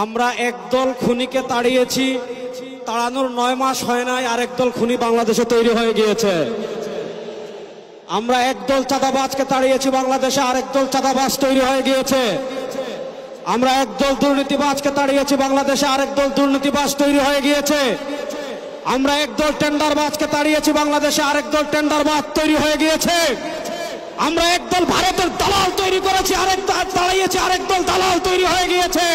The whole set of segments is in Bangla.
আমরা একদল খুনিকে তাড়িয়েছি, তাড়ানোর 9 মাস হয় নাই আরেক দল খুনি বাংলাদেশে তৈরি হয়ে গিয়েছে। আমরা একদল চাঁদাবাজকে তাড়িয়েছি, বাংলাদেশে আরেক দল চাঁদাবাজ তৈরি হয়ে গিয়েছে। আমরা একদল দুর্নীতিবাজকে তাড়িয়েছি, বাংলাদেশে আরেক দল দুর্নীতিবাজ তৈরি হয়ে গিয়েছে। আমরা একদল টেন্ডারবাজকে তাড়িয়েছি, বাংলাদেশে আরেক দল টেন্ডারবাজ তৈরি হয়ে গিয়েছে। আমরা একদল ভারতের দালাল তৈরি করেছি, আরেক দল তাড়িয়েছি, আরেক দল দালাল তৈরি হয়ে গিয়েছে।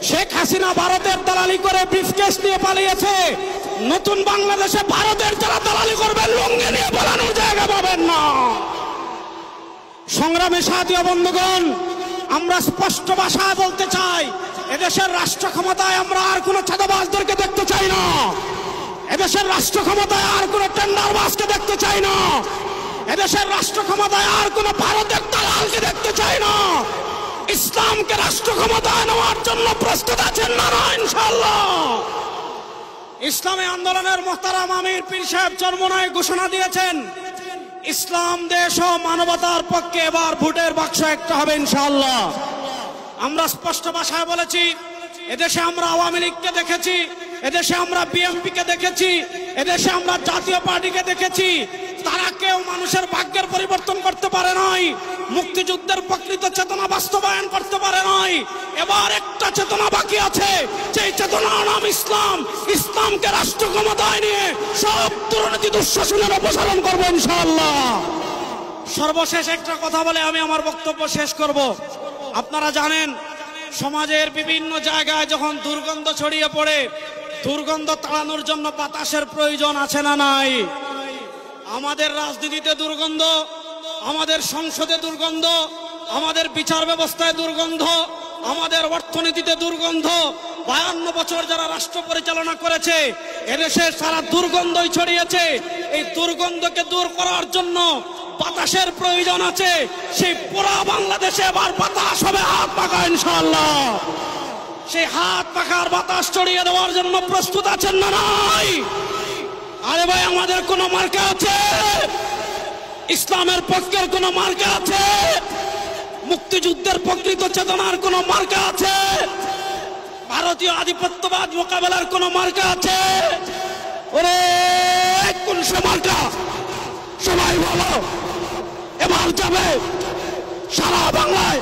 শেখ হাসিনা ভারতের দালালি করে ব্রিফকেস নিয়ে পালিয়েছে। নতুন বাংলাদেশে ভারতের যারা দালালি করবেন লুঙ্গি নিয়ে পালানোর জায়গা পাবেন না। সংগ্রামী সাথী ও বন্ধুগণ, আমরা স্পষ্ট ভাষায় বলতে চাই, এদেশের রাষ্ট্র ক্ষমতায় আমরা আর কোন চাঁদাবাজদেরকে দেখতে চাই না। এদেশের রাষ্ট্র ক্ষমতায় আর কোন টেন্ডারবাজকে দেখতে চাই না। এদেশের রাষ্ট্র ক্ষমতায় আর কোন ভারতের দালালকে দেখতে চাই না। ইসলামকে রাষ্ট্র ক্ষমতায় নেওয়ার জন্য প্রস্তুত আছেন না? ইনশাআল্লাহ। ইসলামী আন্দোলনের মোহতারাম আমির পীর সাহেব চরমোনাই ঘোষণা দিয়েছেন, ইসলাম দেশ ও মানবতার পক্ষে এবার ভোটের বাক্স একটা হবে ইনশাআল্লাহ। আমরা স্পষ্ট ভাষায় বলেছি, এদেশে আমরা আওয়ামী লীগকে দেখেছি, এদেশে আমরা বিএনপিকে দেখেছি, এদেশে আমরা জাতীয় পার্টিকে দেখেছি। তারা কেউ মানুষের ভাগ্যের পরিবর্তন করতে পারে নাই, মুক্তিযুদ্ধের প্রকৃত চেতনা বাস্তবায়ন করতে পারে নাই। এবার একটা চেতনা বাকি আছে, সেই চেতনার নাম ইসলাম। ইসলামকে রাষ্ট্র ক্ষমতায় নিয়ে সব দুর্নীতি দুঃশাসনের অপসারণ করবো ইনশাআল্লাহ। সর্বশেষ একটা কথা বলে আমি আমার বক্তব্য শেষ করব। আপনারা জানেন, সমাজের বিভিন্ন জায়গায় যখন দুর্গন্ধ ছড়িয়ে পড়ে, দুর্গন্ধ তাড়ানোর জন্য বাতাসের প্রয়োজন আছে না নাই? আমাদের রাজনীতিতে দুর্গন্ধ, আমাদের সংসদে দুর্গন্ধ, আমাদের বিচার ব্যবস্থায় দুর্গন্ধ, আমাদের অর্থনীতিতে দুর্গন্ধ। 52 বছর যারা রাষ্ট্র পরিচালনা করেছে, এদেশে সারা দুর্গন্ধই ছড়িয়েছে। এই দুর্গন্ধকে দূর করার জন্য বাতাসের প্রয়োজন আছে। সেই পুরা বাংলাদেশে এবার বাতাস হবে হাত পাখা ইনশাআল্লাহ। সেই হাত পাখার বাতাস ছড়িয়ে দেওয়ার জন্য প্রস্তুত আছেন না নাই? আরে ভাই, আমাদের কোন মার্কা আছে? ইসলামের পক্ষের কোন মার্কা আছে? মুক্তিযুদ্ধের প্রকৃত চেতনার কোন মার্কা আছে? ভারতীয় আধিপত্যবাদ মোকাবেলার কোন মার্কা আছে? ওরে কোন সে মার্কা? সবাই বলো, এবার যাবে সারা বাংলায়